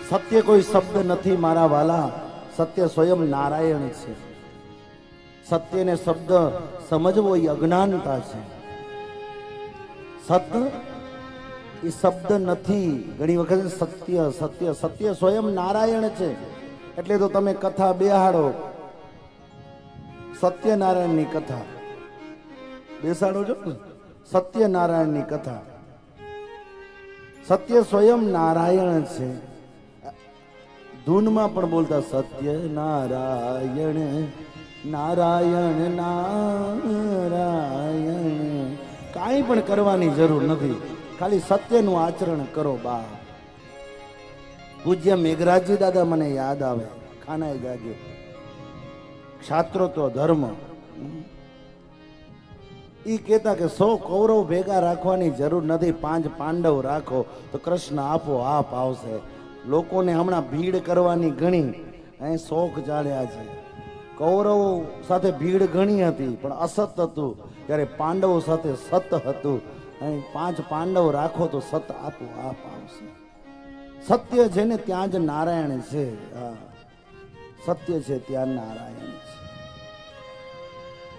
સત્ય કોઈ શબ્દ નથી મારા વાલા, સત્ય સ્વયં નારાયણ છે. સત્યને શબ્દ સમજવો એ અજ્ઞાનતા છે. સત એ શબ્દ નથી. ઘણી વખત સત્ય સત્ય સત્ય સ્વયં નારાયણ છે. એટલે તો તમે કથા બેહાડો, સત્યનારાયણની કથા બેસાડો છો, સત્યનારાયણની કથા. સત્ય સ્વયં નારાયણ છે. ધૂનમાં પણ બોલતા સત્ય નારાયણ નારાયણ નારાયણ. કાંઈ પણ કરવાની જરૂર નથી, ખાલી સત્યનું આચરણ કરો બા. પૂજ્ય મેઘરાજજી દાદા મને યાદ આવે, ખાનાએ જાગે ક્ષાત્રો તો ધર્મ. ઈ કહેતા કે 100 કૌરવ ભેગા રાખવાની જરૂર નથી, 5 પાંડવ રાખો તો કૃષ્ણ આપો આપ આવશે. લોકોને હમણાં ભીડ કરવાની ઘણી અહીં શોખ ચાલ્યા છે. કૌરવ સાથે ભીડ ઘણી હતી પણ અસત હતું, ત્યારે પાંડવો સાથે સત હતું. અહીં 5 પાંડવ રાખો તો સત આપો આપ આવશે. સત્ય છે ને ત્યાં જ નારાયણ છે. સત્ય છે ત્યાં નારાયણ છે.